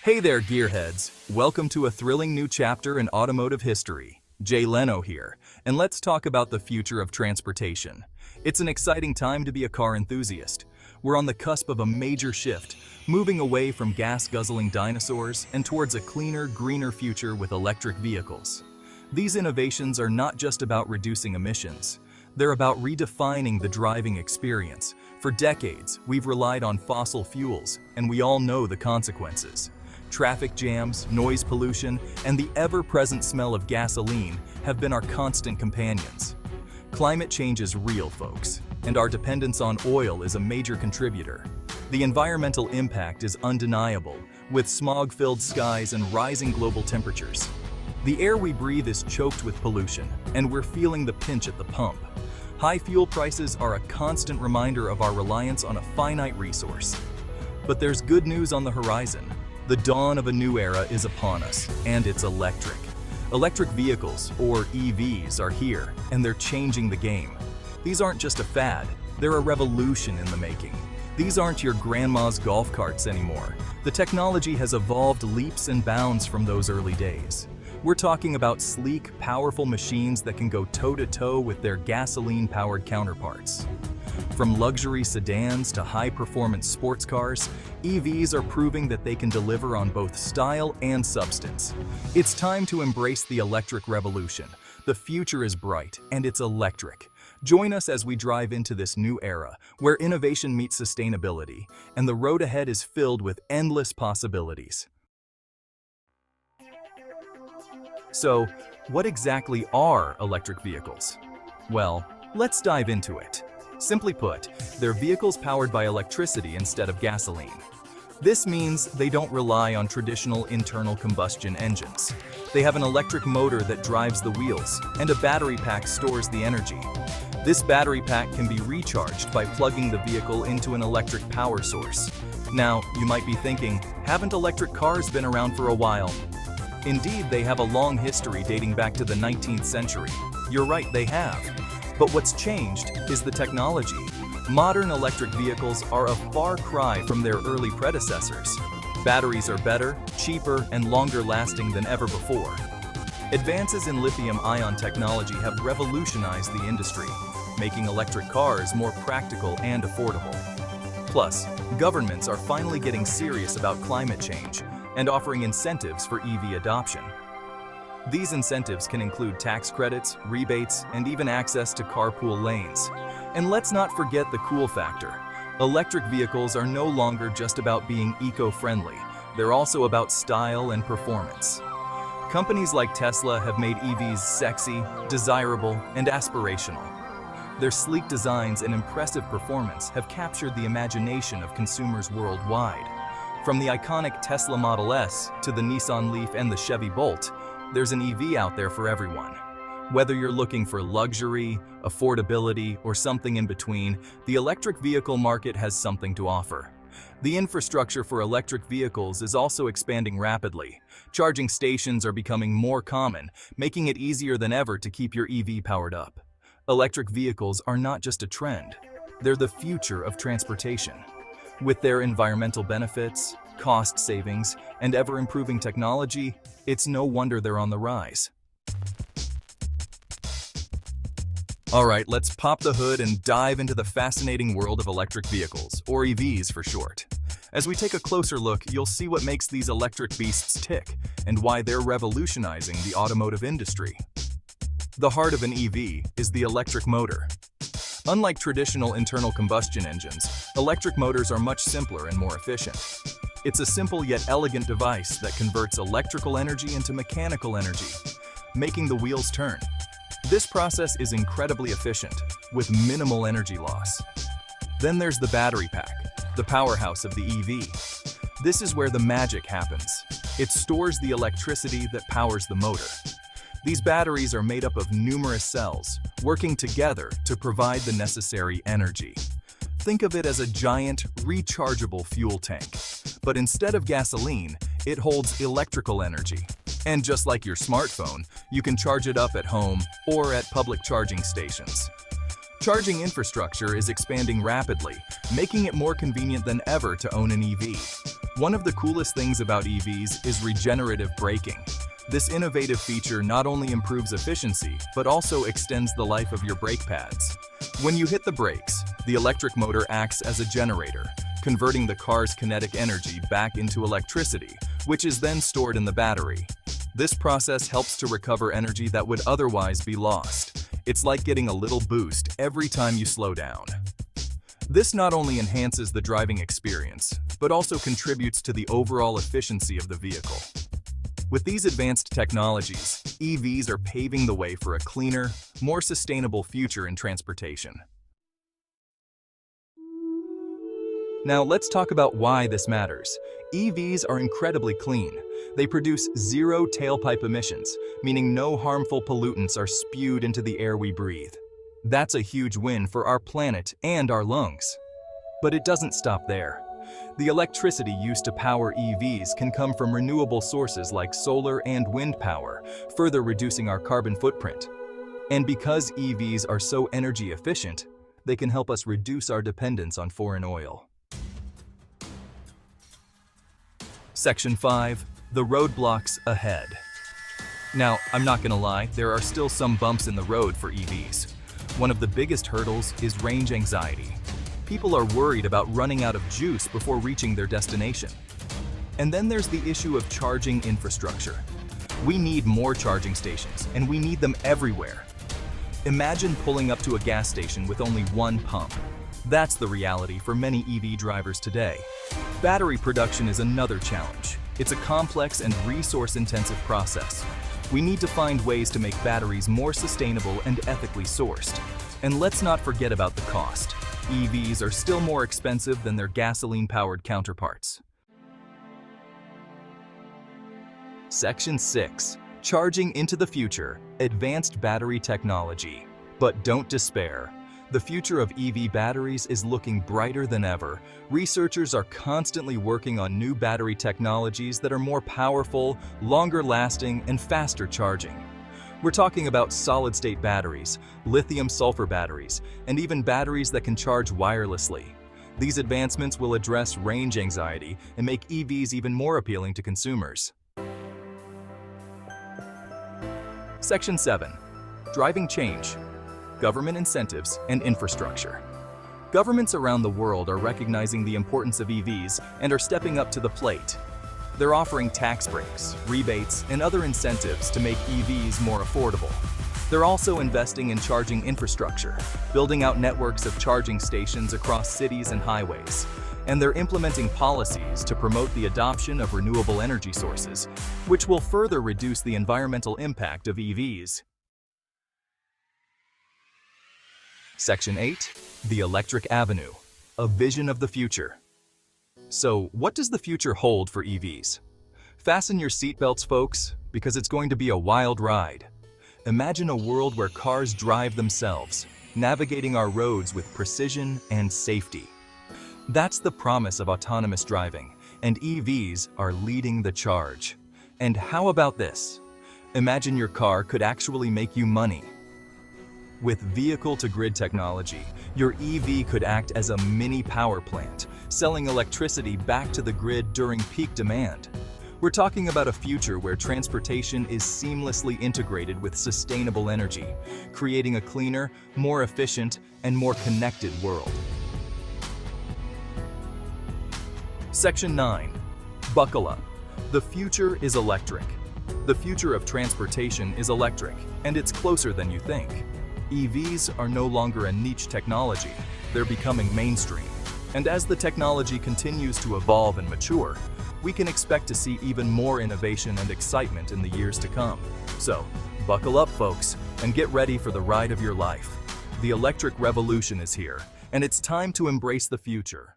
Hey there, gearheads! Welcome to a thrilling new chapter in automotive history. Jay Leno here, and let's talk about the future of transportation. It's an exciting time to be a car enthusiast. We're on the cusp of a major shift, moving away from gas-guzzling dinosaurs and towards a cleaner, greener future with electric vehicles. These innovations are not just about reducing emissions. They're about redefining the driving experience. For decades, we've relied on fossil fuels, and we all know the consequences. Traffic jams, noise pollution, and the ever-present smell of gasoline have been our constant companions. Climate change is real, folks, and our dependence on oil is a major contributor. The environmental impact is undeniable, with smog-filled skies and rising global temperatures. The air we breathe is choked with pollution, and we're feeling the pinch at the pump. High fuel prices are a constant reminder of our reliance on a finite resource. But there's good news on the horizon. The dawn of a new era is upon us, and it's electric. Electric vehicles, or EVs, are here, and they're changing the game. These aren't just a fad, they're a revolution in the making. These aren't your grandma's golf carts anymore. The technology has evolved leaps and bounds from those early days. We're talking about sleek, powerful machines that can go toe-to-toe with their gasoline-powered counterparts. From luxury sedans to high-performance sports cars, EVs are proving that they can deliver on both style and substance. It's time to embrace the electric revolution. The future is bright, and it's electric. Join us as we drive into this new era, where innovation meets sustainability, and the road ahead is filled with endless possibilities. So, what exactly are electric vehicles? Well, let's dive into it. Simply put, they're vehicles powered by electricity instead of gasoline. This means they don't rely on traditional internal combustion engines. They have an electric motor that drives the wheels, and a battery pack stores the energy. This battery pack can be recharged by plugging the vehicle into an electric power source. Now, you might be thinking, haven't electric cars been around for a while? Indeed, they have a long history dating back to the 19th century. You're right, they have. But what's changed is the technology. Modern electric vehicles are a far cry from their early predecessors. Batteries are better, cheaper, and longer lasting than ever before. Advances in lithium-ion technology have revolutionized the industry, making electric cars more practical and affordable. Plus, governments are finally getting serious about climate change and offering incentives for EV adoption. These incentives can include tax credits, rebates, and even access to carpool lanes. And let's not forget the cool factor. Electric vehicles are no longer just about being eco-friendly. They're also about style and performance. Companies like Tesla have made EVs sexy, desirable, and aspirational. Their sleek designs and impressive performance have captured the imagination of consumers worldwide. From the iconic Tesla Model S to the Nissan Leaf and the Chevy Bolt, there's an EV out there for everyone. Whether you're looking for luxury, affordability, or something in between, the electric vehicle market has something to offer. The infrastructure for electric vehicles is also expanding rapidly. Charging stations are becoming more common, making it easier than ever to keep your EV powered up. Electric vehicles are not just a trend, they're the future of transportation. With their environmental benefits, cost savings, and ever-improving technology, it's no wonder they're on the rise. Alright, let's pop the hood and dive into the fascinating world of electric vehicles, or EVs for short. As we take a closer look, you'll see what makes these electric beasts tick, and why they're revolutionizing the automotive industry. The heart of an EV is the electric motor. Unlike traditional internal combustion engines, electric motors are much simpler and more efficient. It's a simple yet elegant device that converts electrical energy into mechanical energy, making the wheels turn. This process is incredibly efficient, with minimal energy loss. Then there's the battery pack, the powerhouse of the EV. This is where the magic happens. It stores the electricity that powers the motor. These batteries are made up of numerous cells, working together to provide the necessary energy. Think of it as a giant, rechargeable fuel tank. But instead of gasoline, it holds electrical energy. And just like your smartphone, you can charge it up at home or at public charging stations. Charging infrastructure is expanding rapidly, making it more convenient than ever to own an EV. One of the coolest things about EVs is regenerative braking. This innovative feature not only improves efficiency, but also extends the life of your brake pads. When you hit the brakes, the electric motor acts as a generator, converting the car's kinetic energy back into electricity, which is then stored in the battery. This process helps to recover energy that would otherwise be lost. It's like getting a little boost every time you slow down. This not only enhances the driving experience, but also contributes to the overall efficiency of the vehicle. With these advanced technologies, EVs are paving the way for a cleaner, more sustainable future in transportation. Now let's talk about why this matters. EVs are incredibly clean. They produce zero tailpipe emissions, meaning no harmful pollutants are spewed into the air we breathe. That's a huge win for our planet and our lungs. But it doesn't stop there. The electricity used to power EVs can come from renewable sources like solar and wind power, further reducing our carbon footprint. And because EVs are so energy efficient, they can help us reduce our dependence on foreign oil. Section 5. The roadblocks ahead. Now, I'm not gonna lie, there are still some bumps in the road for EVs. One of the biggest hurdles is range anxiety. People are worried about running out of juice before reaching their destination. And then there's the issue of charging infrastructure. We need more charging stations, and we need them everywhere. Imagine pulling up to a gas station with only one pump. That's the reality for many EV drivers today. Battery production is another challenge. It's a complex and resource-intensive process. We need to find ways to make batteries more sustainable and ethically sourced. And let's not forget about the cost. EVs are still more expensive than their gasoline-powered counterparts. Section 6. Charging into the future. Advanced battery technology. But don't despair. The future of EV batteries is looking brighter than ever. Researchers are constantly working on new battery technologies that are more powerful, longer-lasting, and faster charging. We're talking about solid-state batteries, lithium-sulfur batteries, and even batteries that can charge wirelessly. These advancements will address range anxiety and make EVs even more appealing to consumers. Section 7. Driving change. Government incentives and infrastructure. Governments around the world are recognizing the importance of EVs and are stepping up to the plate. They're offering tax breaks, rebates, and other incentives to make EVs more affordable. They're also investing in charging infrastructure, building out networks of charging stations across cities and highways. And they're implementing policies to promote the adoption of renewable energy sources, which will further reduce the environmental impact of EVs. Section 8. The Electric Avenue. A vision of the future. So, what does the future hold for EVs? Fasten your seatbelts, folks, because it's going to be a wild ride. Imagine a world where cars drive themselves, navigating our roads with precision and safety. That's the promise of autonomous driving, and EVs are leading the charge. And how about this? Imagine your car could actually make you money. With vehicle-to-grid technology, your EV could act as a mini power plant, selling electricity back to the grid during peak demand. We're talking about a future where transportation is seamlessly integrated with sustainable energy, creating a cleaner, more efficient, and more connected world. Section 9. Buckle up. The future is electric. The future of transportation is electric, and it's closer than you think. EVs are no longer a niche technology, they're becoming mainstream. And as the technology continues to evolve and mature, we can expect to see even more innovation and excitement in the years to come. So, buckle up, folks, and get ready for the ride of your life. The electric revolution is here, and it's time to embrace the future.